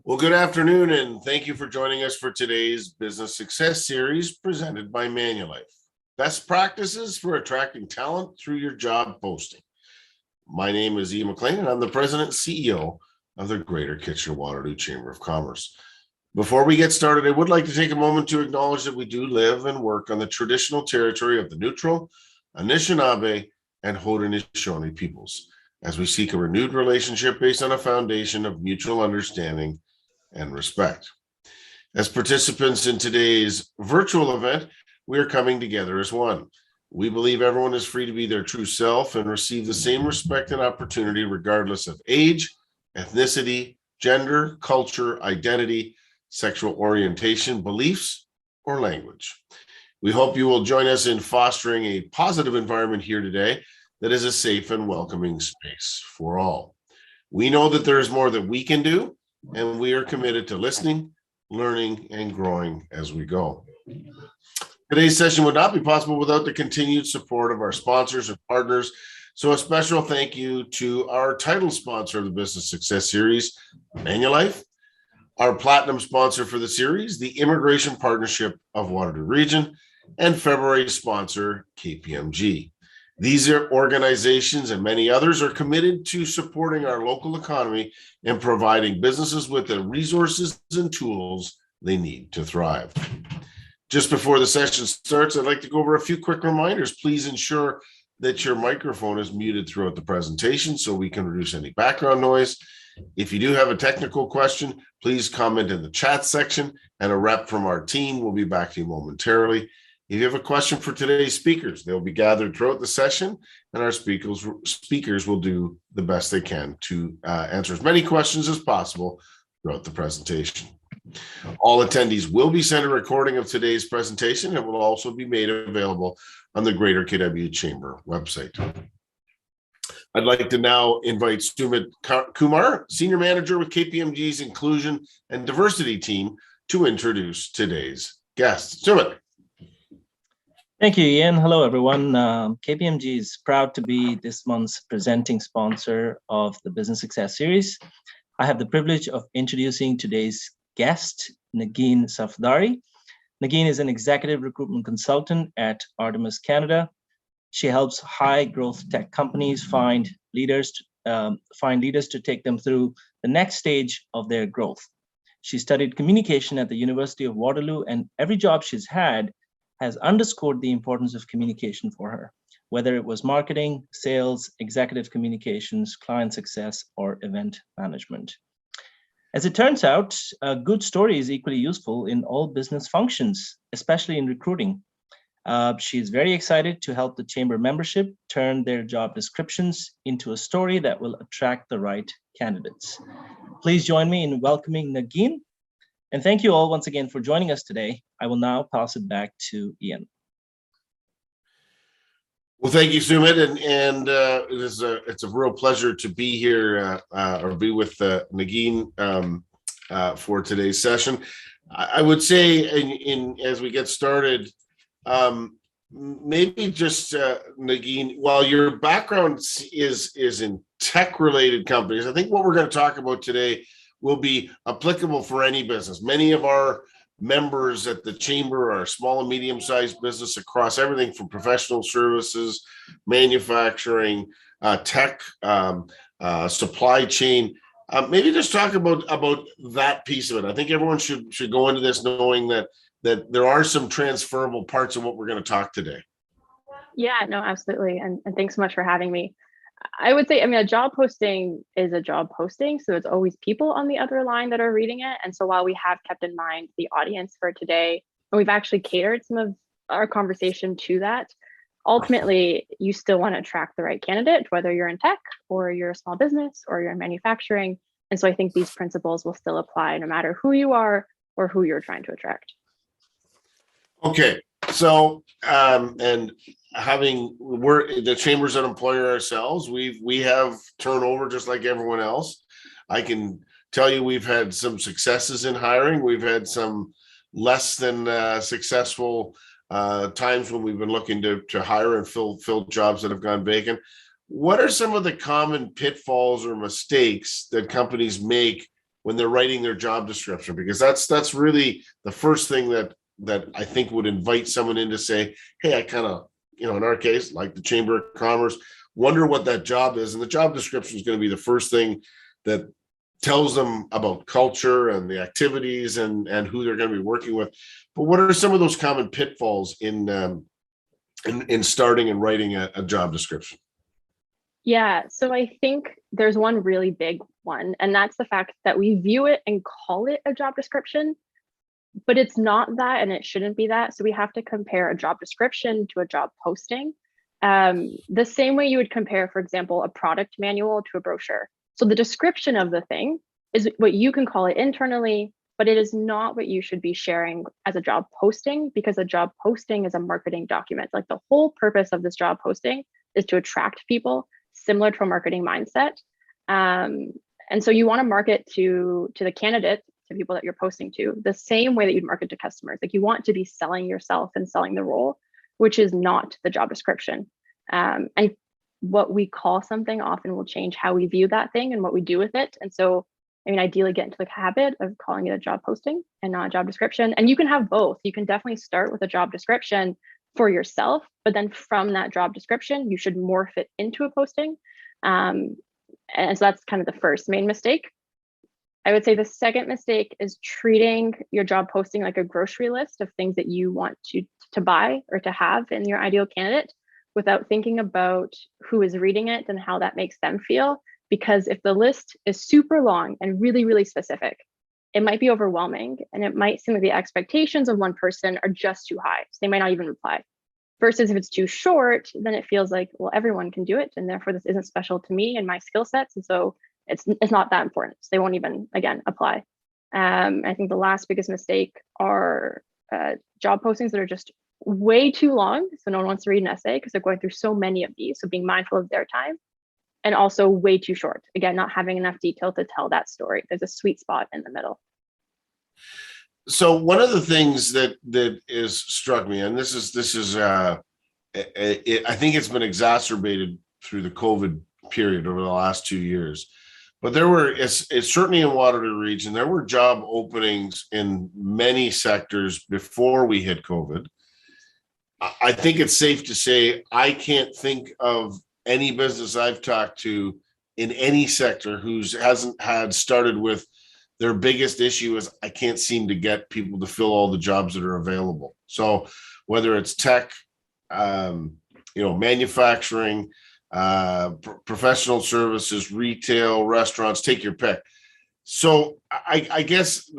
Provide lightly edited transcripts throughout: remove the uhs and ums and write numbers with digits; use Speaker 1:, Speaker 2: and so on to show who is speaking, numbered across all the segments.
Speaker 1: Well, good afternoon, and thank you for joining us for today's Business Success Series presented by Manulife. Best practices for attracting talent through your job posting. My name is Ian McLean, and I'm the President and CEO of the Greater Kitchener-Waterloo Chamber of Commerce. Before we get started, I would like to take a moment to acknowledge that we do live and work on the traditional territory of the Neutral, Anishinaabe, and Haudenosaunee peoples, as we seek a renewed relationship based on a foundation of mutual understanding and respect. As participants in today's virtual event, we are coming together as one. We believe everyone is free to be their true self and receive the same respect and opportunity regardless of age, ethnicity, gender, culture, identity, sexual orientation, beliefs, or language. We hope you will join us in fostering a positive environment here today that is a safe and welcoming space for all. We know that there is more that we can do, and we are committed to listening, learning, and growing as we go. Today's session would not be possible without the continued support of our sponsors and partners. So a special thank you to our title sponsor of the Business Success Series, Manulife, our platinum sponsor for the series, the Immigration Partnership of Waterloo Region, and February sponsor, KPMG. These organizations and many others are committed to supporting our local economy and providing businesses with the resources and tools they need to thrive. Just before the session starts, I'd like to go over a few quick reminders. Please ensure that your microphone is muted throughout the presentation so we can reduce any background noise. If you do have a technical question, please comment in the chat section, and a rep from our team will be back to you momentarily. If you have a question for today's speakers, they'll be gathered throughout the session, and our speakers will do the best they can to answer as many questions as possible throughout the presentation. All attendees will be sent a recording of today's presentation and will also be made available on the Greater KW Chamber website. I'd like to now invite Sumit Kumar, Senior Manager with KPMG's Inclusion and Diversity team, to introduce today's guest. Sumit.
Speaker 2: Thank you, Ian. Hello, everyone. KPMG is proud to be this month's presenting sponsor of the Business Success Series. I have the privilege of introducing today's guest, Nagin Safdari. Nagin is an executive recruitment consultant at Artemis Canada. She helps high-growth tech companies find leaders to take them through the next stage of their growth. She studied communication at the University of Waterloo, and every job she's had has underscored the importance of communication for her, whether it was marketing, sales, executive communications, client success, or event management. As it turns out, a good story is equally useful in all business functions, especially in recruiting. She's very excited to help the Chamber membership turn their job descriptions into a story that will attract the right candidates. Please join me in welcoming Nagin. And thank you all once again for joining us today. I will now pass it back to Ian.
Speaker 1: Well, thank you, Sumit, and it's a real pleasure to be here or be with Nagin for today's session. I would say, as we get started, maybe just Nagin, while your background is in tech-related companies, I think what we're going to talk about today will be applicable for any business. Many of our members at the Chamber are small and medium-sized business across everything from professional services, manufacturing, tech, supply chain. Maybe just talk about that piece of it. I think everyone should go into this knowing that there are some transferable parts of what we're going to talk today.
Speaker 3: Yeah, no, absolutely. And thanks so much for having me. I would say, a job posting is a job posting, so it's always people on the other line that are reading it. And so while we have kept in mind the audience for today, and we've actually catered some of our conversation to that, ultimately, you still want to attract the right candidate, whether you're in tech or you're a small business or you're in manufacturing. And so I think these principles will still apply no matter who you are or who you're trying to attract.
Speaker 1: Okay, so and we're the Chamber's an employer ourselves. We have turnover just like everyone else. I can tell you we've had some successes in hiring. We've had some less than successful times when we've been looking to hire and fill jobs that have gone vacant. What are some of the common pitfalls or mistakes that companies make when they're writing their job description? Because that's really the first thing that I think would invite someone in to say, hey, I kind of, in our case, like the Chamber of Commerce, wonder what that job is. And the job description is going to be the first thing that tells them about culture and the activities and who they're going to be working with. But what are some of those common pitfalls in starting and writing a job description?
Speaker 3: Yeah, so I think there's one really big one, and that's the fact that we view it and call it a job description, but it's not that, and it shouldn't be that. So we have to compare a job description to a job posting. The same way you would compare, for example, a product manual to a brochure. So the description of the thing is what you can call it internally, but it is not what you should be sharing as a job posting, because a job posting is a marketing document. Like, the whole purpose of this job posting is to attract people similar to a marketing mindset. And so you want to market to the candidate, to people that you're posting to, the same way that you'd market to customers. Like, you want to be selling yourself and selling the role, which is not the job description. And what we call something often will change how we view that thing and what we do with it. And so, I mean, ideally get into the habit of calling it a job posting and not a job description. And you can have both. You can definitely start with a job description for yourself, but then from that job description, you should morph it into a posting. And so that's kind of the first main mistake. I would say the second mistake is treating your job posting like a grocery list of things that you want to buy or to have in your ideal candidate, without thinking about who is reading it and how that makes them feel. Because if the list is super long and really, really specific, it might be overwhelming, and it might seem like the expectations of one person are just too high, so they might not even reply. Versus if it's too short, then it feels like, well, everyone can do it, and therefore this isn't special to me and my skill sets, and so it's not that important. So they won't even, again, apply. I think the last biggest mistake are job postings that are just way too long, so no one wants to read an essay because they're going through so many of these. So being mindful of their time, and also way too short. Again, not having enough detail to tell that story. There's a sweet spot in the middle.
Speaker 1: So one of the things that is struck me, and this is I think it's been exacerbated through the COVID period over the last 2 years, but it's certainly in Waterloo region, there were job openings in many sectors before we hit COVID. I think it's safe to say I can't think of any business I've talked to in any sector hasn't had started with their biggest issue is I can't seem to get people to fill all the jobs that are available. So whether it's tech, manufacturing, professional services, retail, restaurants, take your pick. So I guess,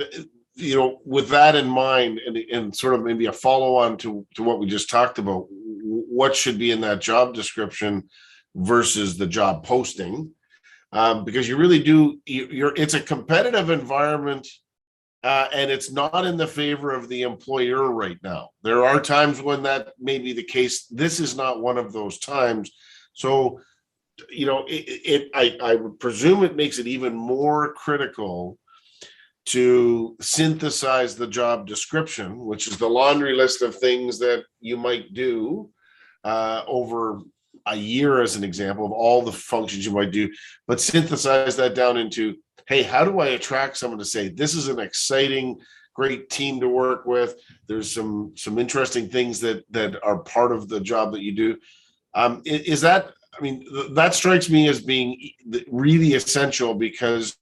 Speaker 1: with that in mind, and sort of maybe a follow-on to what we just talked about, what should be in that job description versus the job posting, because you really do, it's a competitive environment, and it's not in the favor of the employer right now. There are times when that may be the case. This is not one of those times. So, I would presume it makes it even more critical to synthesize the job description, which is the laundry list of things that you might do over a year, as an example of all the functions you might do, but synthesize that down into, hey, how do I attract someone to say, this is an exciting, great team to work with. There's some interesting things that are part of the job that you do. That strikes me as being really essential, because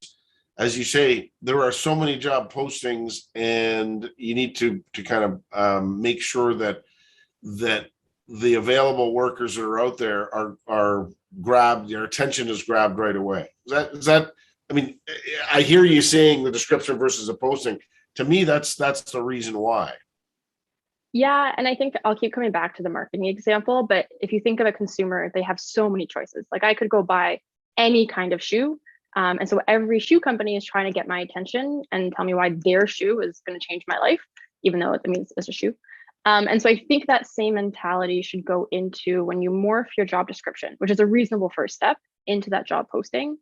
Speaker 1: as you say, there are so many job postings, and you need to kind of make sure that the available workers that are out there are grabbed, their attention is grabbed right away. Is that I hear you saying the description versus a posting. To me, that's the reason why.
Speaker 3: Yeah, and I think I'll keep coming back to the marketing example, but if you think of a consumer, they have so many choices. Like, I could go buy any kind of shoe. And so every shoe company is trying to get my attention and tell me why their shoe is going to change my life, even though it's a shoe. And so I think that same mentality should go into when you morph your job description, which is a reasonable first step, into that job posting.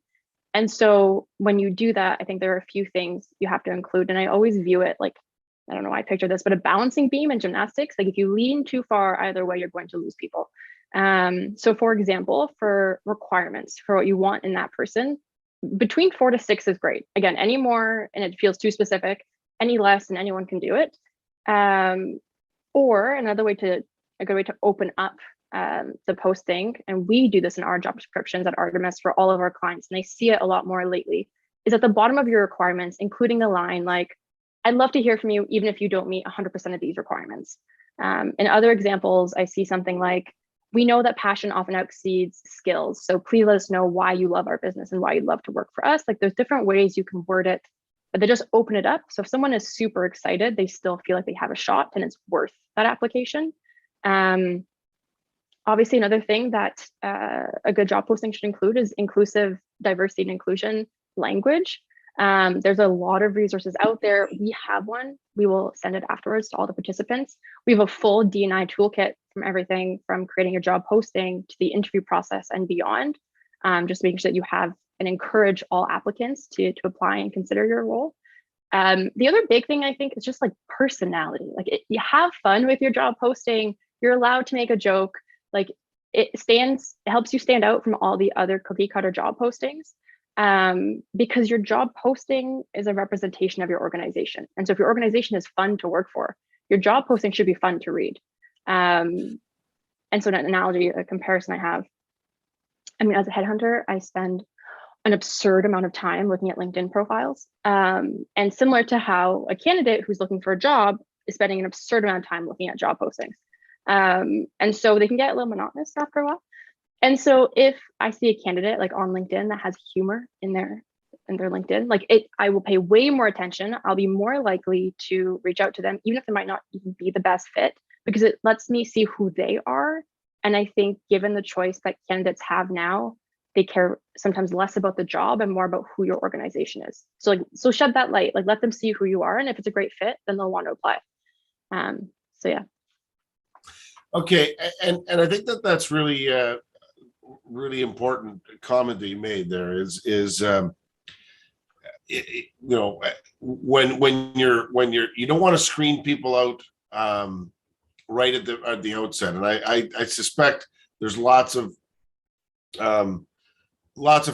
Speaker 3: And so when you do that, I think there are a few things you have to include. And I always view it like, I don't know why I picture this, but a balancing beam in gymnastics. Like, if you lean too far either way, you're going to lose people. So for example, for requirements for what you want in that person, between 4 to 6 is great. Again, any more and it feels too specific, any less and anyone can do it. Or a good way to open up the posting, and we do this in our job descriptions at Artemis for all of our clients, and I see it a lot more lately, is at the bottom of your requirements, including the line like, I'd love to hear from you, even if you don't meet 100% of these requirements. In other examples, I see something like, we know that passion often exceeds skills. So please let us know why you love our business and why you'd love to work for us. Like there's different ways you can word it, but they just open it up. So if someone is super excited, they still feel like they have a shot and it's worth that application. Obviously, another thing that a good job posting should include is inclusive diversity and inclusion language. There's a lot of resources out there. We have one. We will send it afterwards to all the participants. We have a full D&I toolkit from everything from creating a job posting to the interview process and beyond, just making sure that you have and encourage all applicants to apply and consider your role. The other big thing I think is just like personality. Like you have fun with your job posting. You're allowed to make a joke. Like it helps you stand out from all the other cookie cutter job postings. Because your job posting is a representation of your organization. And so if your organization is fun to work for, your job posting should be fun to read. And so an analogy, a comparison I have, I mean, as a headhunter, I spend an absurd amount of time looking at LinkedIn profiles. And similar to how a candidate who's looking for a job is spending an absurd amount of time looking at job postings. And so they can get a little monotonous after a while. And so if I see a candidate like on LinkedIn that has humor in their LinkedIn, like I will pay way more attention. I'll be more likely to reach out to them, even if they might not even be the best fit, because it lets me see who they are. And I think given the choice that candidates have now, they care sometimes less about the job and more about who your organization is. So shed that light, like let them see who you are. And if it's a great fit, then they'll want to apply. So yeah.
Speaker 1: Okay. And I think that's really, really important comment that you made there is you know, when you don't want to screen people out right at the outset, and I suspect there's lots of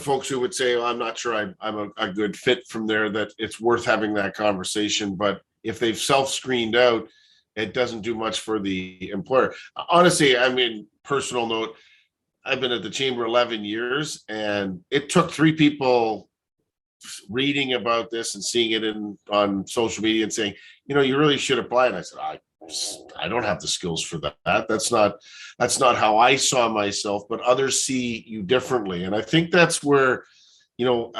Speaker 1: folks who would say, well, I'm not sure I'm a good fit from there, that it's worth having that conversation. But if they've self-screened out, it doesn't do much for the employer. Honestly, I mean, personal note, I've been at the chamber 11 years, and it took 3 people reading about this and seeing it on social media and saying, you know, you really should apply. And I said, I don't have the skills for that. That's not how I saw myself, but others see you differently. And I think that's where, you know,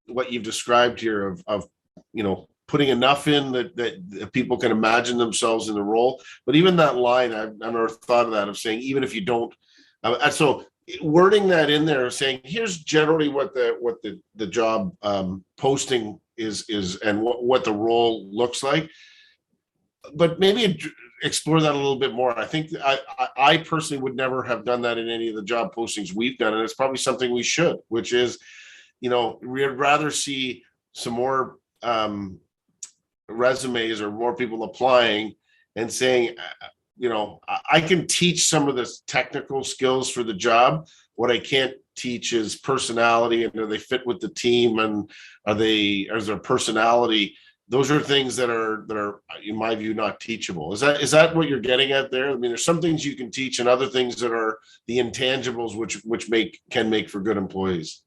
Speaker 1: what you've described here of you know, putting enough in that people can imagine themselves in the role. But even that line, I've never thought of that, of saying, even if you don't, so wording that in there, saying, here's generally what the job posting is and what the role looks like, but maybe explore that a little bit more. I think I personally would never have done that in any of the job postings we've done, and it's probably something we should, which is, you know, we'd rather see some more resumes or more people applying and saying, you know, I can teach some of the technical skills for the job. What I can't teach is personality, and do they fit with the team, and is their personality. Those are things that are, in my view, not teachable. Is that what you're getting at there? I mean, there's some things you can teach, and other things that are the intangibles, which can make for good employees.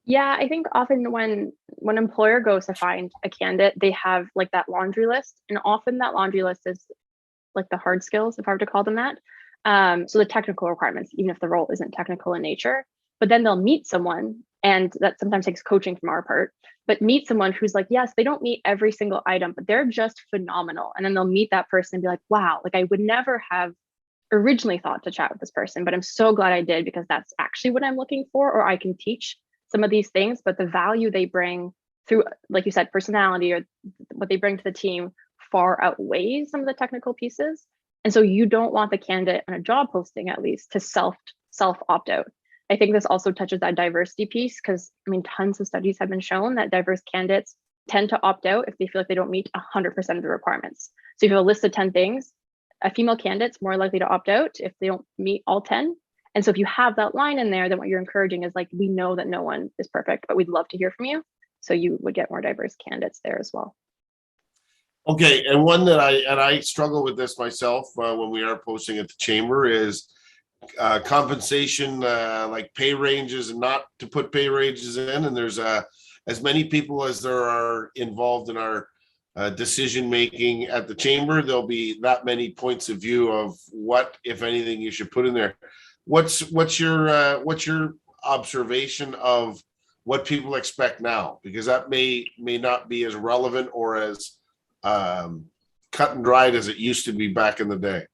Speaker 3: Yeah, I think often when employer goes to find a candidate, they have like that laundry list, and often that laundry list is like the hard skills, if I were to call them that. So the technical requirements, even if the role isn't technical in nature, but then they'll meet someone, and that sometimes takes coaching from our part, but meet someone who's like, yes, they don't meet every single item, but they're just phenomenal. And then they'll meet that person and be like, wow, like I would never have originally thought to chat with this person, but I'm so glad I did, because that's actually what I'm looking for, or I can teach some of these things, but the value they bring through, like you said, personality, or what they bring to the team far outweighs some of the technical pieces. And so you don't want the candidate on a job posting, at least, to self opt out. I think this also touches that diversity piece, because I mean, tons of studies have been shown that diverse candidates tend to opt out if they feel like they don't meet 100% of the requirements. So if you have a list of 10 things, a female candidate's more likely to opt out if they don't meet all 10, And so if you have that line in there, then what you're encouraging is like, we know that no one is perfect, but we'd love to hear from you. So you would get more diverse candidates there as well.
Speaker 1: Okay, and one that I struggle with this myself when we are posting at the chamber is compensation, like pay ranges, and not to put pay ranges in. And there's as many people as there are involved in our decision making at the chamber, there'll be that many points of view of what, if anything, you should put in there. What's your observation of what people expect now? Because that may not be as relevant or as cut and dried as it used to be back in the day.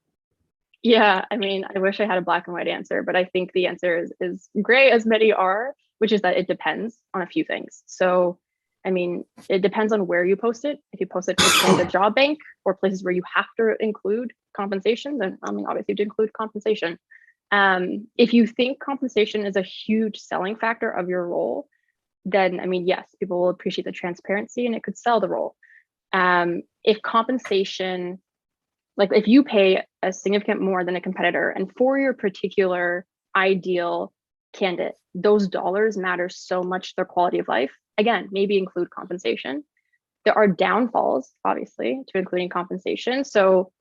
Speaker 3: Yeah, I mean, I wish I had a black and white answer, but I think the answer is gray, as many are, which is that it depends on a few things. So, I mean, it depends on where you post it. If you post it to the job bank or places where you have to include compensation, then I mean, obviously to include compensation. If you think compensation is a huge selling factor of your role, then I mean, yes, people will appreciate the transparency and it could sell the role. If compensation, like if you pay a significant more than a competitor and for your particular ideal candidate, those dollars matter so much to their quality of life. Again, maybe include compensation. There are downfalls, obviously, to including compensation. So,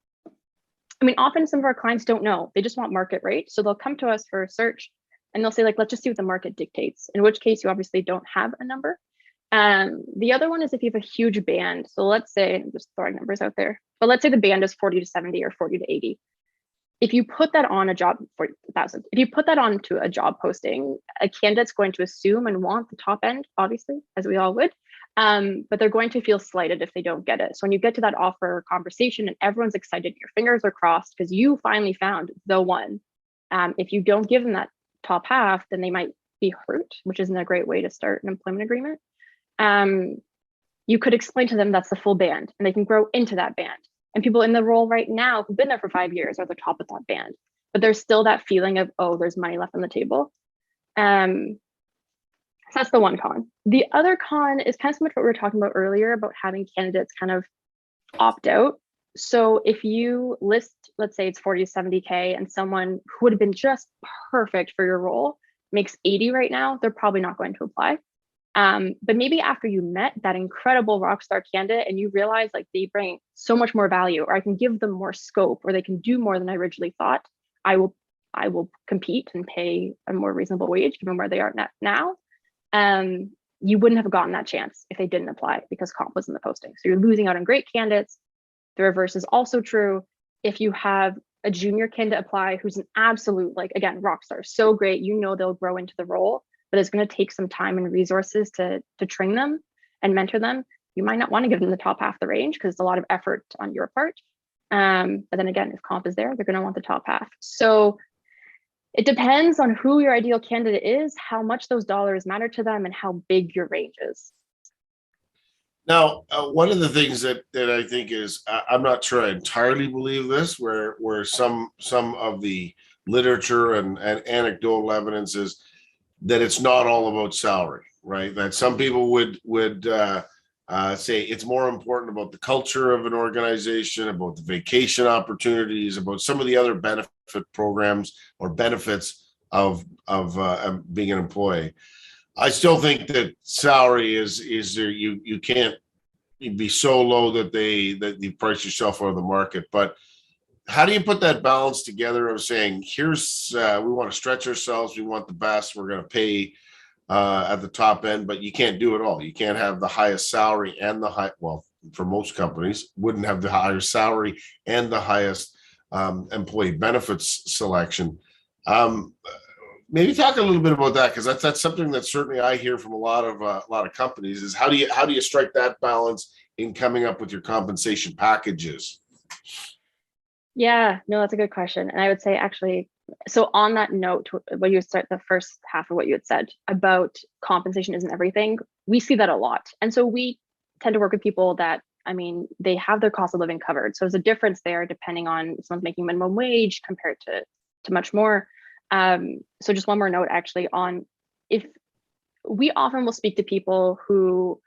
Speaker 3: I mean, often some of our clients don't know. They just want market rate. So they'll come to us for a search and they'll say, like, let's just see what the market dictates, in which case you obviously don't have a number. The other one is if you have a huge band. So let's say, I'm just throwing numbers out there, but let's say the band is 40 to 70 or 40 to 80. If you put that on a job, 40,000, if you put that onto a job posting, a candidate's going to assume and want the top end, obviously, as we all would, but they're going to feel slighted if they don't get it. So when you get to that offer conversation and everyone's excited, your fingers are crossed because you finally found the one. If you don't give them that top half, then they might be hurt, which isn't a great way to start an employment agreement. You could explain to them that's the full band and they can grow into that band. And people in the role right now who've been there for 5 years are at the top of that band, but there's still that feeling of, oh, there's money left on the table. So that's the one con. The other con is kind of similar to what we were talking about earlier about having candidates kind of opt out. So if you list, let's say it's 40 to 70K and someone who would have been just perfect for your role makes 80 right now, they're probably not going to apply. But maybe after you met that incredible rock star candidate and you realize like they bring so much more value, or I can give them more scope, or they can do more than I originally thought, I will compete and pay a more reasonable wage given where they are now. You wouldn't have gotten that chance if they didn't apply because comp was in the posting. So you're losing out on great candidates. The reverse is also true. If you have a junior candidate apply who's an absolute, like, again, rock star, so great, you know they'll grow into the role, but it's going to take some time and resources to train them and mentor them. You might not want to give them the top half of the range because it's a lot of effort on your part. But then again, if comp is there, they're going to want the top half. So it depends on who your ideal candidate is, how much those dollars matter to them, and how big your range is.
Speaker 1: Now, one of the things that I think is, I'm not sure I entirely believe this, where some of the literature and anecdotal evidence is that it's not all about salary, right? That some people would say it's more important about the culture of an organization, about the vacation opportunities, about some of the other benefit programs or benefits of being an employee. I still think that salary is you can't be so low that you price yourself out of the market. But how do you put that balance together of saying, here's we want to stretch ourselves, we want the best, we're going to pay at the top end, but you can't do it all. You can't have the highest salary and for most companies wouldn't have the highest salary and the highest employee benefits selection. Maybe talk a little bit about that, because that's something that certainly I hear from a lot of companies is how do you strike that balance in coming up with your compensation packages?
Speaker 3: Yeah, no, that's a good question. And I would say actually, so on that note, when you start the first half of what you had said about compensation isn't everything, we see that a lot. And so we tend to work with people that, I mean, they have their cost of living covered. So there's a difference there depending on if someone's making minimum wage compared to much more. So just one more note actually on, if we often will speak to people who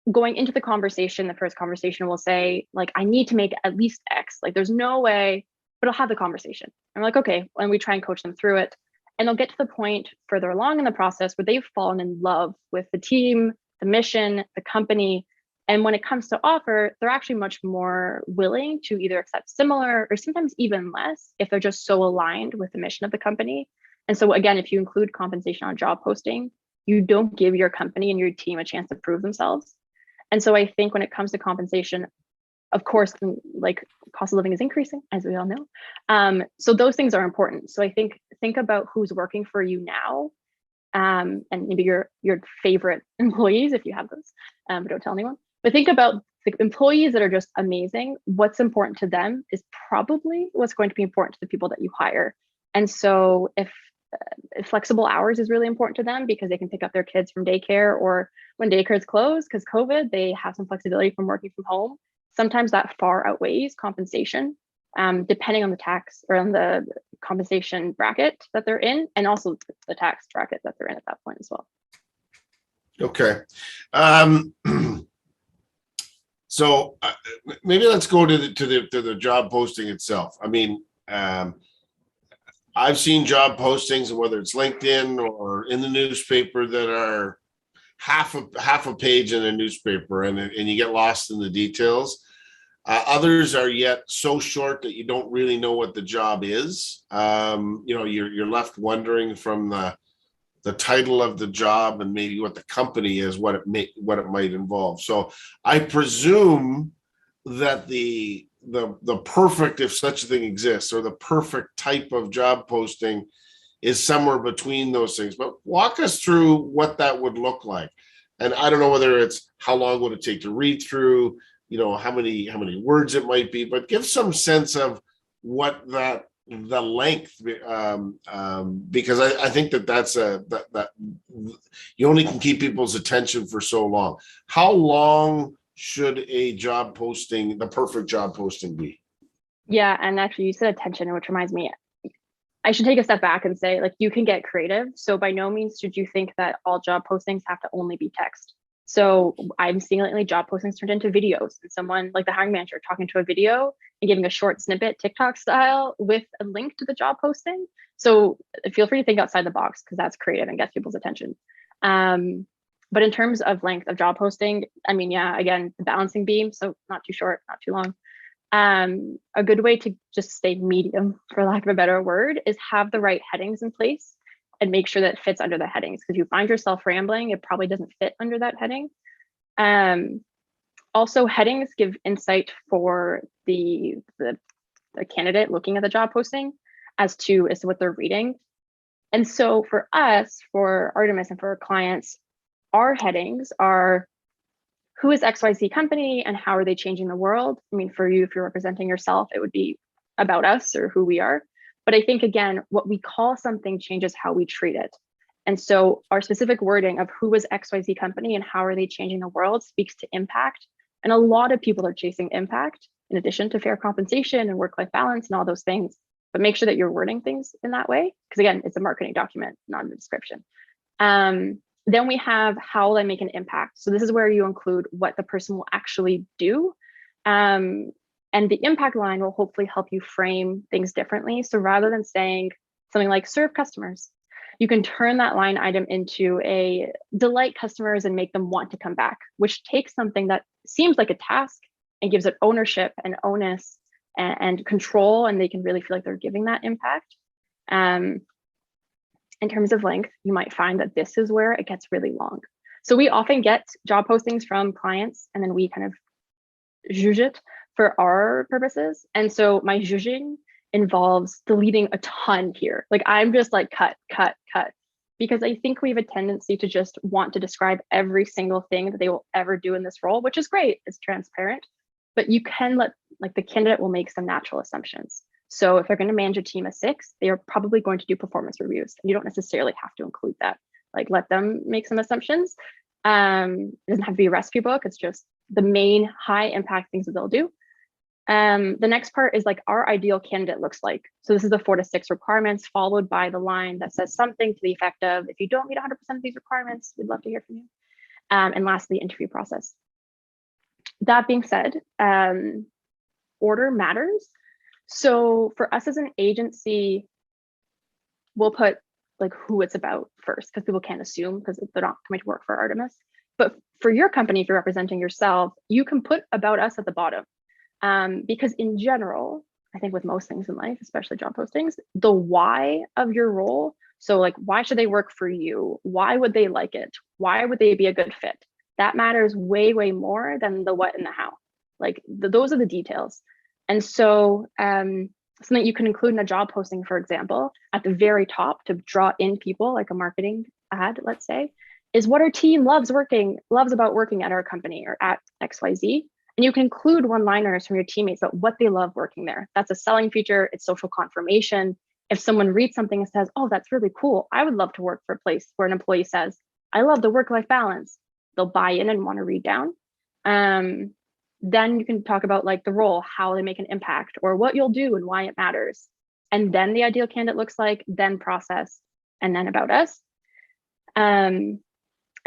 Speaker 3: going into the conversation, the first conversation will say like, I need to make at least X, like there's no way, but I'll have the conversation. I'm like, okay. And we try and coach them through it. And they'll get to the point further along in the process where they've fallen in love with the team, the mission, the company. And when it comes to offer, they're actually much more willing to either accept similar or sometimes even less if they're just so aligned with the mission of the company. And so again, if you include compensation on job posting, you don't give your company and your team a chance to prove themselves. And so I think when it comes to compensation, of course, like cost of living is increasing, as we all know. So those things are important. So I think about who's working for you now, and maybe your favorite employees if you have those, but don't tell anyone. But think about the employees that are just amazing. What's important to them is probably what's going to be important to the people that you hire. And so if flexible hours is really important to them because they can pick up their kids from daycare, or when daycare is closed because COVID, they have some flexibility from working from home. Sometimes that far outweighs compensation, depending on the tax or on the compensation bracket that they're in, and also the tax bracket that they're in at that point as well.
Speaker 1: Okay. So maybe let's go to the job posting itself. I mean, I've seen job postings, whether it's LinkedIn or in the newspaper, that are half a page in a newspaper, and you get lost in the details. Others are yet so short that you don't really know what the job is. You're left wondering from the title of the job and maybe what the company is, what it might involve. So I presume that the perfect, if such a thing exists, or the perfect type of job posting is somewhere between those things. But walk us through what that would look like. And I don't know whether it's how long would it take to read through, how many words it might be, but give some sense of what the length, because I think that's that you only can keep people's attention for so long. How long should a job posting, the perfect job posting, be?
Speaker 3: Yeah, and actually you said attention, which reminds me, I should take a step back and say, like, you can get creative. So by no means should you think that all job postings have to only be text. So I'm seeing lately job postings turned into videos, and someone like the hiring manager talking to a video and giving a short snippet, TikTok style, with a link to the job posting. So feel free to think outside the box, because that's creative and gets people's attention. But in terms of length of job posting, I mean, yeah, again, the balancing beam, so not too short, not too long. A good way to just stay medium, for lack of a better word, is have the right headings in place and make sure that it fits under the headings. Because you find yourself rambling, it probably doesn't fit under that heading. Also, headings give insight for the candidate looking at the job posting as to what they're reading. And so for us, for Artemis and for our clients, our headings are: who is XYZ company and how are they changing the world? I mean, for you, if you're representing yourself, it would be about us or who we are. But I think, again, what we call something changes how we treat it. And so our specific wording of who is XYZ company and how are they changing the world speaks to impact. And a lot of people are chasing impact in addition to fair compensation and work-life balance and all those things. But make sure that you're wording things in that way, because again, it's a marketing document, not a description. Then we have how will I make an impact? So this is where you include what the person will actually do. And the impact line will hopefully help you frame things differently. So rather than saying something like serve customers, you can turn that line item into a delight customers and make them want to come back, which takes something that seems like a task and gives it ownership and onus and control, and they can really feel like they're giving that impact. In terms of length, you might find that this is where it gets really long. So we often get job postings from clients, and then we kind of judge it for our purposes. And so my judging involves deleting a ton here. Like, I'm just like cut, because I think we have a tendency to just want to describe every single thing that they will ever do in this role, which is great, it's transparent, but you can let, like, the candidate will make some natural assumptions. So if they're going to manage a team of 6, they are probably going to do performance reviews. You don't necessarily have to include that. Like, let them make some assumptions. It doesn't have to be a recipe book. It's just the main high impact things that they'll do. The next part is like our ideal candidate looks like. So this is the 4 to 6 requirements, followed by the line that says something to the effect of, if you don't meet 100% of these requirements, we'd love to hear from you. And lastly, interview process. That being said, order matters. So for us as an agency, we'll put like who it's about first, because people can't assume because they're not coming to work for Artemis. But for your company, if you're representing yourself, you can put about us at the bottom. Because in general, I think with most things in life, especially job postings, the why of your role. So like, why should they work for you? Why would they like it? Why would they be a good fit? That matters way, way more than the what and the how. Like those are the details. And so something you can include in a job posting, for example, at the very top to draw in people, like a marketing ad, let's say, is what our team loves about working at our company or at XYZ. And you can include one-liners from your teammates about what they love working there. That's a selling feature. It's social confirmation. If someone reads something and says, oh, that's really cool, I would love to work for a place where an employee says, I love the work-life balance, they'll buy in and want to read down. Then you can talk about like the role, how they make an impact, or what you'll do and why it matters. And then the ideal candidate looks like, then process, and then about us. And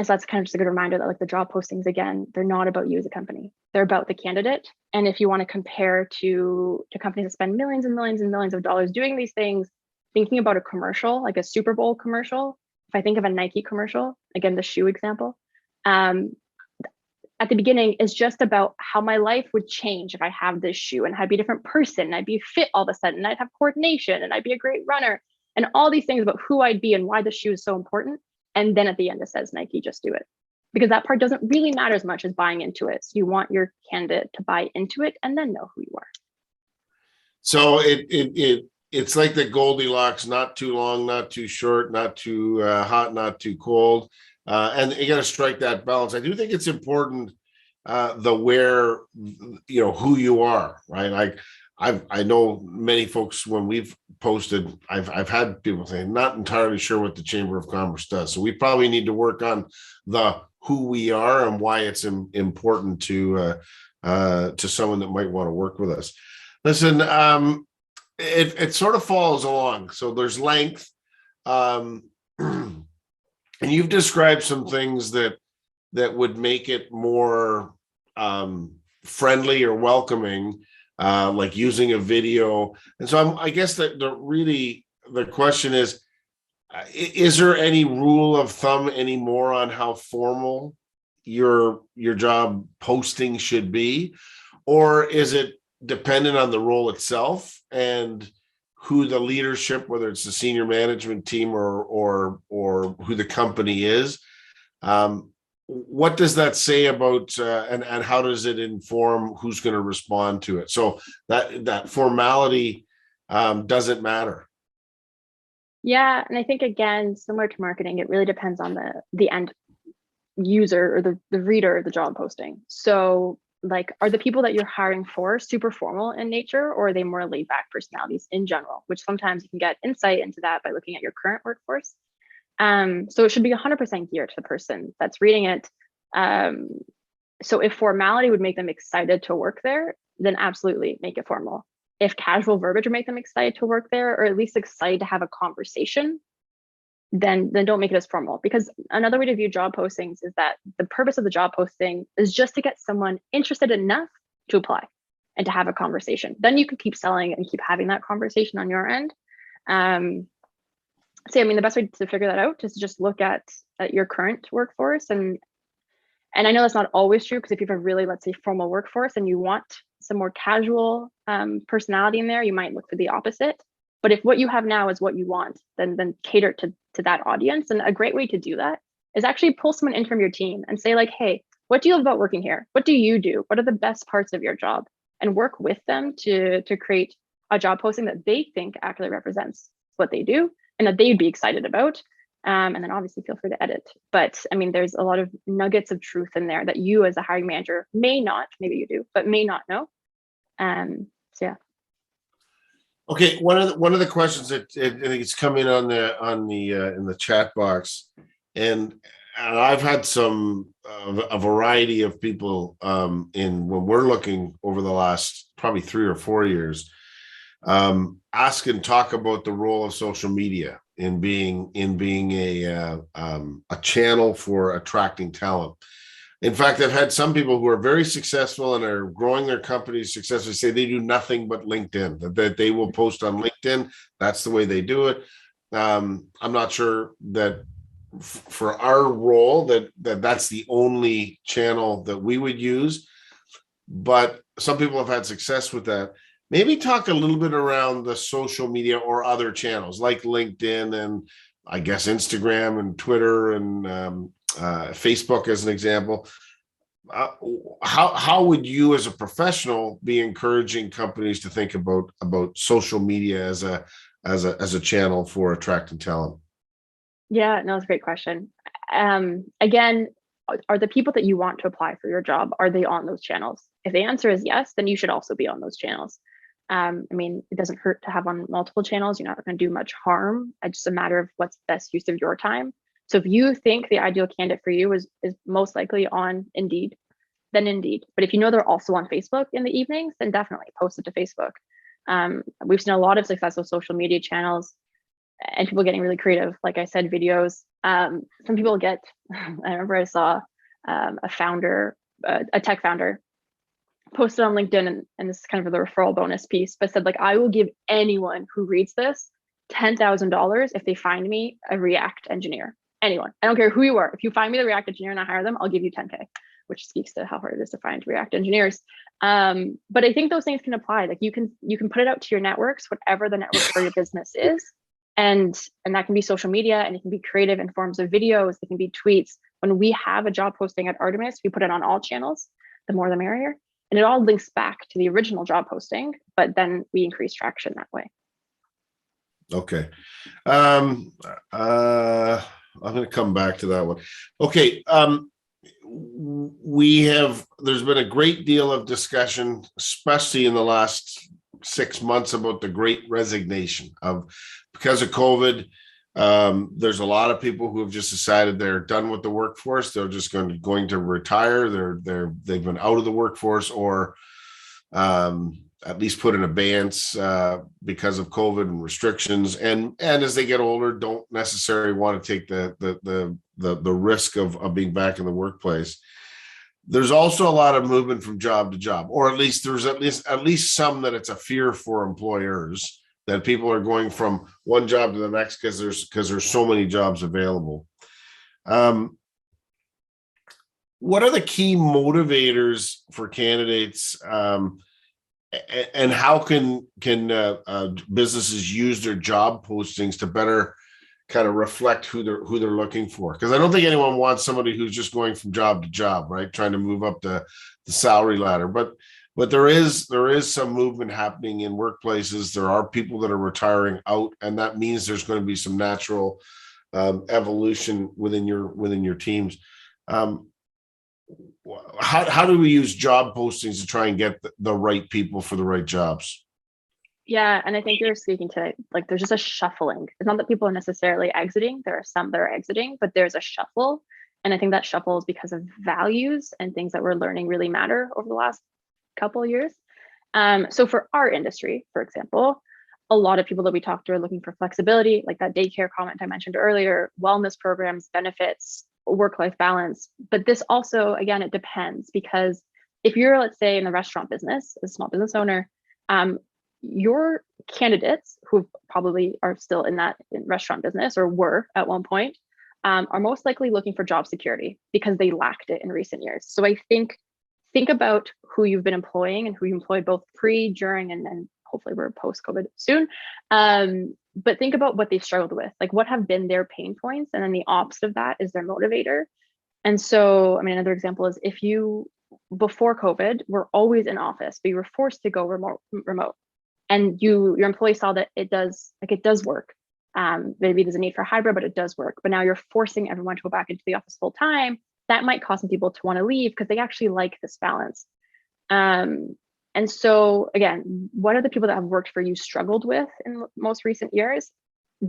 Speaker 3: so that's kind of just a good reminder that like the job postings, again, they're not about you as a company. They're about the candidate. And if you want to compare to companies that spend millions and millions and millions of dollars doing these things, thinking about a commercial, like a Super Bowl commercial, if I think of a Nike commercial, again, the shoe example, at the beginning is just about how my life would change if I have this shoe, and I'd be a different person. I'd be fit all of a sudden. I'd have coordination and I'd be a great runner, and all these things about who I'd be and why the shoe is so important. And then at the end, it says Nike, just do it. Because that part doesn't really matter as much as buying into it. So you want your candidate to buy into it and then know who you are.
Speaker 1: So it's like the Goldilocks, not too long, not too short, not too hot, not too cold. And you got to strike that balance. I do think it's important, who you are, right? Like I know many folks when we've posted, I've had people say, not entirely sure what the Chamber of Commerce does. So we probably need to work on the who we are and why it's important to someone that might want to work with us. Listen, it sort of follows along. So there's length. And you've described some things that would make it more friendly or welcoming, like using a video. And so I guess that the question is there any rule of thumb anymore on how formal your job posting should be? Or is it dependent on the role itself and who the leadership, whether it's the senior management team or who the company is? What does that say about and how does it inform who's going to respond to it? So that formality doesn't matter.
Speaker 3: Yeah, and I think again, similar to marketing, it really depends on the end user or the reader of the job posting. So like, are the people that you're hiring for super formal in nature, or are they more laid back personalities in general, which sometimes you can get insight into that by looking at your current workforce. So it should be 100% geared to the person that's reading it. So if formality would make them excited to work there, then absolutely make it formal. If casual verbiage would make them excited to work there, or at least excited to have a conversation, then don't make it as formal. Because another way to view job postings is that the purpose of the job posting is just to get someone interested enough to apply and to have a conversation. Then you can keep selling and keep having that conversation on your end. So I mean, the best way to figure that out is to just look at your current workforce. And I know that's not always true, because if you have a really, let's say, formal workforce and you want some more casual personality in there, you might look for the opposite. But if what you have now is what you want, then cater to that audience. And a great way to do that is actually pull someone in from your team and say like, hey, what do you love about working here? What do you do? What are the best parts of your job? And work with them to create a job posting that they think accurately represents what they do and that they'd be excited about. And then obviously feel free to edit. But I mean, there's a lot of nuggets of truth in there that you as a hiring manager may not, maybe you do, but may not know. So yeah.
Speaker 1: Okay, one of the questions that it's come in on the in the chat box, and I've had a variety of people when we're looking over the last probably 3 or 4 years, ask and talk about the role of social media in being a channel for attracting talent. In fact, I've had some people who are very successful and are growing their companies successfully say they do nothing but LinkedIn, that they will post on LinkedIn. That's the way they do it. I'm not sure that for our role that's the only channel that we would use, but some people have had success with that. Maybe talk a little bit around the social media or other channels like LinkedIn and I guess Instagram and Twitter and Facebook as an example. How would you as a professional be encouraging companies to think about social media as a channel for attracting talent?
Speaker 3: Yeah, no, it's a great question. Again, are the people that you want to apply for your job, are they on those channels? If the answer is yes, then you should also be on those channels. I mean, it doesn't hurt to have on multiple channels. You're not going to do much harm. It's just a matter of what's best use of your time. So if you think the ideal candidate for you is most likely on Indeed, then Indeed. But if you know they're also on Facebook in the evenings, then definitely post it to Facebook. We've seen a lot of success with social media channels and people getting really creative. Like I said, videos. Some people get, I remember I saw a founder, a tech founder, posted on LinkedIn, and this is kind of the referral bonus piece, but said like, I will give anyone who reads this $10,000 if they find me a React engineer. Anyone, I don't care who you are. If you find me the React engineer and I hire them, I'll give you 10K, which speaks to how hard it is to find React engineers. But I think those things can apply. Like you can put it out to your networks, whatever the network for your business is. And that can be social media, and it can be creative in forms of videos. It can be tweets. When we have a job posting at Artemis, we put it on all channels, the more the merrier. And it all links back to the original job posting, but then we increase traction that way.
Speaker 1: Okay. I'm going to come back to that one. Okay. There's been a great deal of discussion, especially in the last 6 months, about the great resignation because of COVID. There's a lot of people who have just decided they're done with the workforce. They're just going to retire. They've been out of the workforce, or at least put in abeyance because of COVID and restrictions. And as they get older, don't necessarily want to take the risk of being back in the workplace. There's also a lot of movement from job to job, or at least there's at least some that it's a fear for employers that people are going from one job to the next because there's so many jobs available. What are the key motivators for candidates, and how can businesses use their job postings to better kind of reflect who they're looking for? Because I don't think anyone wants somebody who's just going from job to job, right, trying to move up the salary ladder. But there is some movement happening in workplaces. There are people that are retiring out, and that means there's going to be some natural evolution within your teams. How do we use job postings to try and get the right people for the right jobs?
Speaker 3: Yeah, and I think you're speaking to, like, there's just a shuffling. It's not that people are necessarily exiting. There are some that are exiting, but there's a shuffle. And I think that shuffle is because of values and things that we're learning really matter over the last couple of years. So for our industry, for example, a lot of people that we talk to are looking for flexibility, like that daycare comment I mentioned earlier, wellness programs, benefits, work-life balance. But this also, again, it depends, because if you're, let's say, in the restaurant business, a small business owner, your candidates who probably are still in restaurant business or were at one point are most likely looking for job security because they lacked it in recent years. So I think about who you've been employing and who you employed both pre, during, and then hopefully we're post-COVID soon. But think about what they've struggled with, like what have been their pain points, and then the opposite of that is their motivator. And so, I mean, another example is if you, before COVID, were always in office, but you were forced to go remote, and your employee saw that it does work. Maybe there's a need for hybrid, but it does work. But now you're forcing everyone to go back into the office full time. That might cause some people to want to leave because they actually like this balance. And so again, what are the people that have worked for you struggled with in most recent years?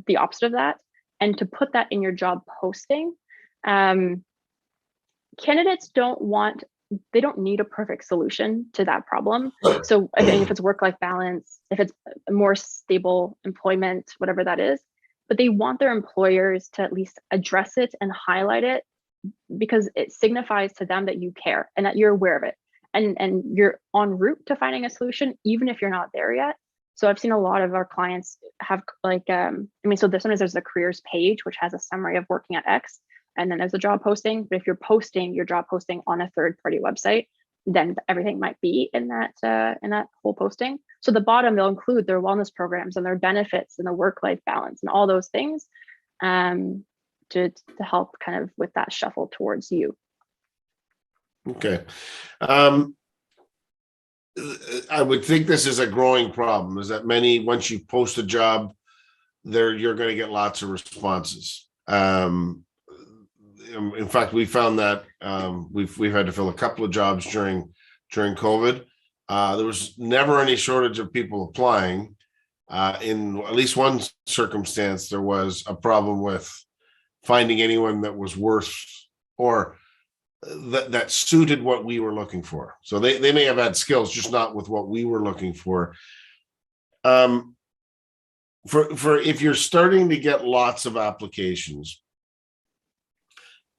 Speaker 3: The opposite of that. And to put that in your job posting, candidates they don't need a perfect solution to that problem. So again, if it's work-life balance, if it's more stable employment, whatever that is, but they want their employers to at least address it and highlight it, because it signifies to them that you care and that you're aware of it, and you're en route to finding a solution, even if you're not there yet. So I've seen a lot of our clients have like, so sometimes there's a careers page, which has a summary of working at X, and then there's a job posting. But if you're posting your job posting on a third-party website, then everything might be in that whole posting. So the bottom, they'll include their wellness programs and their benefits and the work-life balance and all those things to help kind of with that shuffle towards you.
Speaker 1: Okay. I would think this is a growing problem, is that once you post a job there, you're going to get lots of responses. In fact, we found that we've had to fill a couple of jobs during COVID. There was never any shortage of people applying. In at least one circumstance, there was a problem with finding anyone that was worth or that suited what we were looking for. So they may have had skills, just not with what we were looking for. For if you're starting to get lots of applications,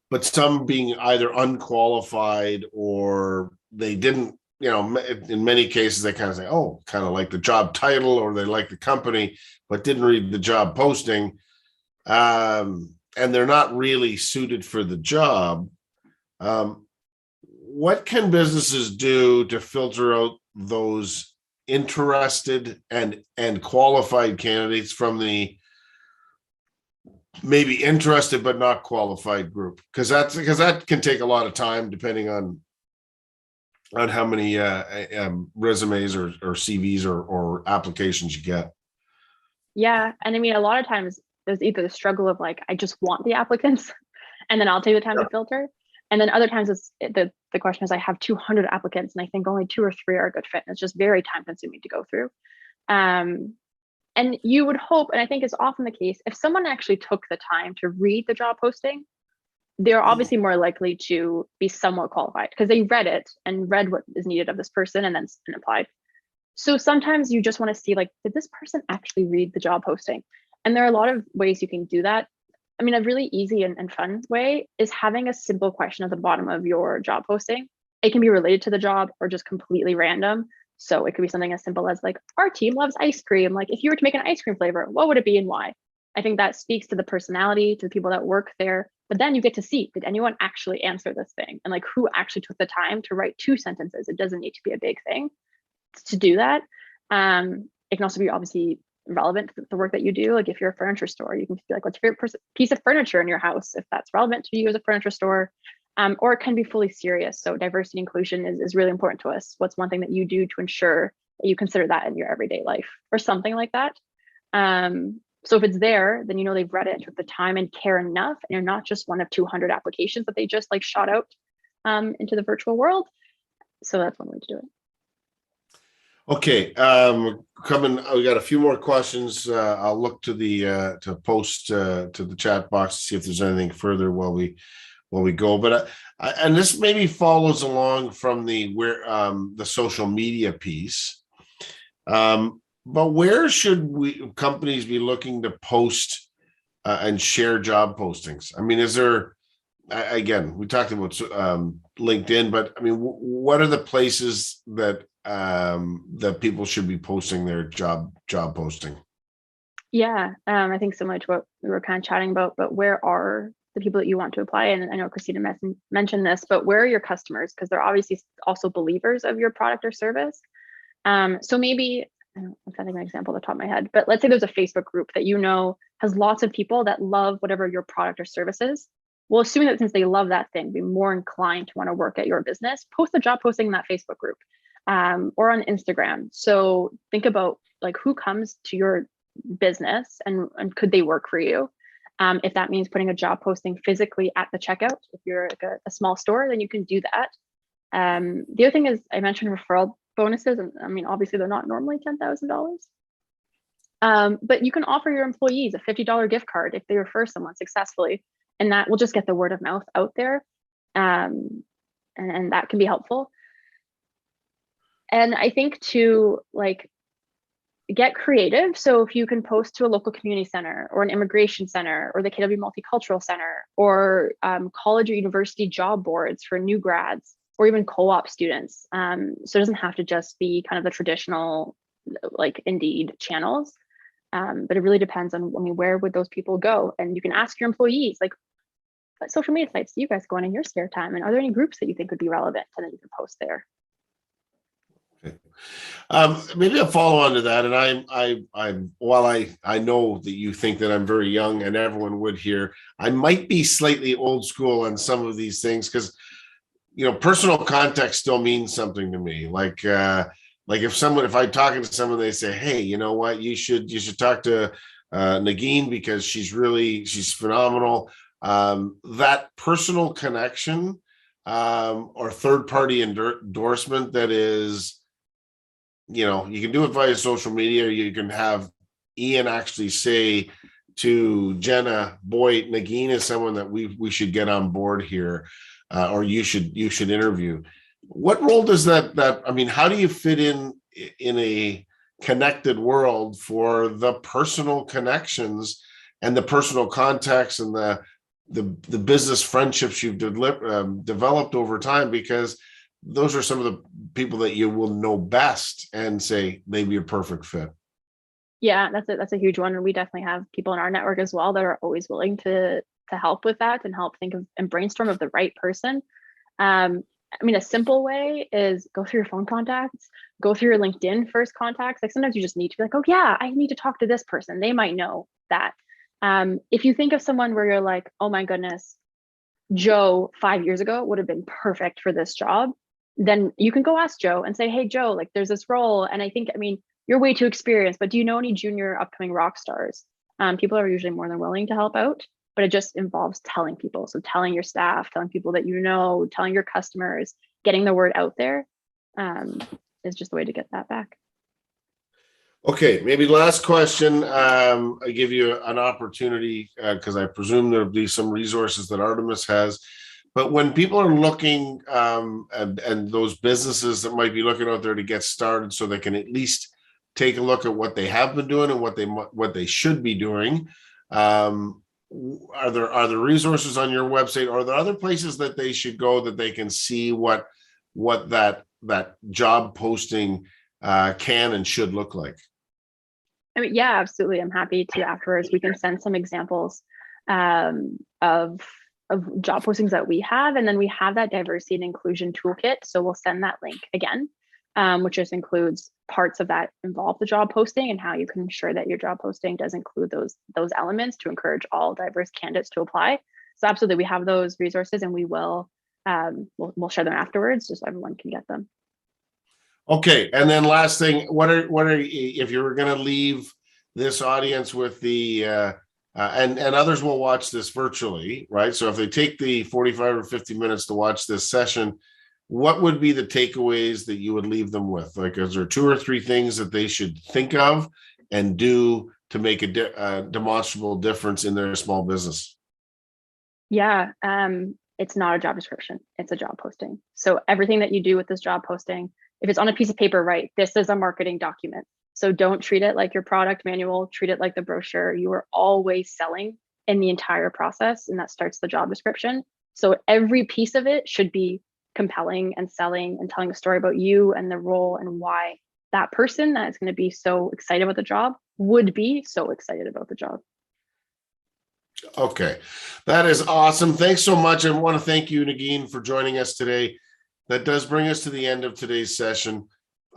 Speaker 1: but some being either unqualified or they didn't, in many cases they kind of say, oh, kind of like the job title or they like the company, but didn't read the job posting. And they're not really suited for the job. What can businesses do to filter out those interested and qualified candidates from the maybe interested but not qualified group? Because that can take a lot of time depending on how many resumes or CVs or applications you get.
Speaker 3: Yeah, and I mean, a lot of times there's either the struggle of like, I just want the applicants, and then I'll take the time to filter. And then other times it's the question is, I have 200 applicants and I think only 2 or 3 are a good fit. And it's just very time consuming to go through. And you would hope, and I think is often the case, if someone actually took the time to read the job posting, they're obviously more likely to be somewhat qualified because they read it and read what is needed of this person and then applied. So sometimes you just want to see, like, did this person actually read the job posting? And there are a lot of ways you can do that. I mean, a really easy and fun way is having a simple question at the bottom of your job posting. It can be related to the job or just completely random. So it could be something as simple as like, our team loves ice cream. Like, if you were to make an ice cream flavor, what would it be and why? I think that speaks to the personality, to the people that work there. But then you get to see, did anyone actually answer this thing? And like, who actually took the time to write 2 sentences? It doesn't need to be a big thing to do that. It can also be obviously relevant to the work that you do. Like, if you're a furniture store, you can be like, what's your favorite piece of furniture in your house, if that's relevant to you as a furniture store. Or it can be fully serious. So diversity and inclusion is really important to us. What's one thing that you do to ensure that you consider that in your everyday life or something like that? So if it's there, then they've read it, took the time and care enough, and you're not just one of 200 applications that they just like shot out into the virtual world. So that's one way to do it.
Speaker 1: Okay, we got a few more questions. I'll look to the to post to the chat box to see if there's anything further while we go. But and this maybe follows along from the social media piece. But where should companies be looking to post and share job postings? I mean, is there, again, we talked about LinkedIn, but I mean, what are the places that people should be posting their job posting?
Speaker 3: Yeah, I think similar to what we were kind of chatting about, but where are the people that you want to apply? And I know Christina mentioned this, but where are your customers? Because they're obviously also believers of your product or service. So maybe, I'm trying to think of an example at the top of my head, but let's say there's a Facebook group that has lots of people that love whatever your product or service is. Well, assuming that since they love that thing, be more inclined to want to work at your business, post the job posting in that Facebook group or on Instagram. So think about like who comes to your business and could they work for you? If that means putting a job posting physically at the checkout, if you're like a small store, then you can do that. The other thing is I mentioned referral bonuses, and I mean, obviously they're not normally $10,000, but you can offer your employees a $50 gift card if they refer someone successfully, and that will just get the word of mouth out there, and that can be helpful. And I think to like get creative. So if you can post to a local community center or an immigration center or the KW Multicultural Center or college or university job boards for new grads, or even co-op students. So it doesn't have to just be kind of the traditional like Indeed channels. But it really depends on, I mean, where would those people go? And you can ask your employees, like, what social media sites do you guys go on in your spare time? And are there any groups that you think would be relevant? And then you can post there.
Speaker 1: Maybe a follow on to that. And while I know that you think that I'm very young and everyone would here, I might be slightly old school on some of these things because, personal context still means something to me. Like if I'm talking to someone, they say, hey, you know what, you should talk to Nagin because she's phenomenal. That personal connection or third party endorsement that is, you can do it via social media. You can have Ian actually say to Jenna, boy, Nagin is someone that we should get on board here, or you should interview. What role does that how do you fit in a connected world for the personal connections and the personal contacts and the business friendships you've developed over time? Because those are some of the people that you will know best and say maybe a perfect fit.
Speaker 3: Yeah, that's a huge one. And we definitely have people in our network as well that are always willing to help with that and help think of and brainstorm of the right person. A simple way is go through your phone contacts, go through your LinkedIn first contacts. Like sometimes you just need to be like, oh yeah, I need to talk to this person. They might know that. If you think of someone where you're like, oh my goodness, Joe 5 years ago would have been perfect for this job, then you can go ask Joe and say, hey, Joe, like there's this role. And I think, you're way too experienced, but do you know any junior upcoming rock stars? People are usually more than willing to help out, but it just involves telling people. So telling your staff, telling people that telling your customers, getting the word out there is just the way to get that back.
Speaker 1: Okay, maybe last question. I give you an opportunity because I presume there'll be some resources that Artemis has. But when people are looking and those businesses that might be looking out there to get started so they can at least take a look at what they have been doing and what they should be doing, are there resources on your website? Or are there other places that they should go that they can see what that job posting can and should look like?
Speaker 3: Yeah, absolutely. I'm happy to afterwards. We can send some examples of job postings that we have, and then we have that diversity and inclusion toolkit. So we'll send that link again, which just includes parts of that involve the job posting and how you can ensure that your job posting does include those elements to encourage all diverse candidates to apply. So absolutely, we have those resources, and we will we'll share them afterwards, just so everyone can get them.
Speaker 1: Okay, and then last thing, what are if you were going to leave this audience with the and others will watch this virtually, right? So if they take the 45 or 50 minutes to watch this session, what would be the takeaways that you would leave them with? Like, is there 2 or 3 things that they should think of and do to make a demonstrable difference in their small business?
Speaker 3: Yeah, it's not a job description, it's a job posting. So everything that you do with this job posting, if it's on a piece of paper, right, this is a marketing document. So don't treat it like your product manual, treat it like the brochure. You are always selling in the entire process, and that starts the job description. So every piece of it should be compelling and selling and telling a story about you and the role and why that person that is going to be so excited about the job would be so excited about the job.
Speaker 1: Okay, that is awesome. Thanks so much. I want to thank you, Nagin, for joining us today. That does bring us to the end of today's session.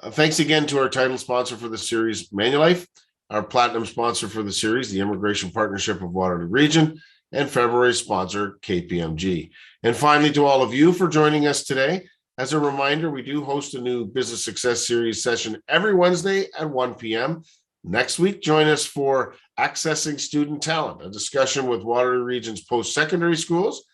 Speaker 1: Thanks again to our title sponsor for the series, Manulife, our platinum sponsor for the series, the Immigration Partnership of Waterloo Region, and February sponsor, KPMG. And finally, to all of you for joining us today. As a reminder, we do host a new Business Success Series session every Wednesday at 1 p.m. Next week, join us for Accessing Student Talent, a discussion with Waterloo Region's post-secondary schools,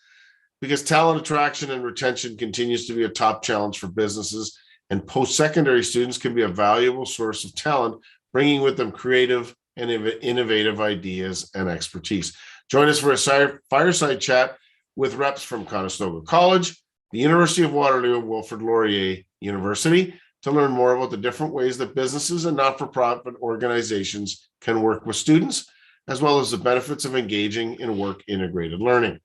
Speaker 1: because talent attraction and retention continues to be a top challenge for businesses, and post-secondary students can be a valuable source of talent, bringing with them creative and innovative ideas and expertise. Join us for a fireside chat with reps from Conestoga College, the University of Waterloo, and Wilfrid Laurier University to learn more about the different ways that businesses and not-for-profit organizations can work with students, as well as the benefits of engaging in work-integrated learning.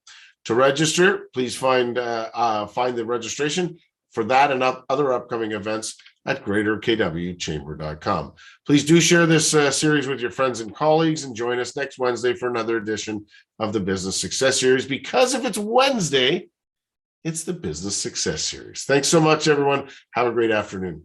Speaker 1: To register, please find the registration for that and other upcoming events at greaterkwchamber.com. Please do share this series with your friends and colleagues, and join us next Wednesday for another edition of the Business Success Series, because if it's Wednesday, it's the Business Success Series. Thanks so much, everyone. Have a great afternoon.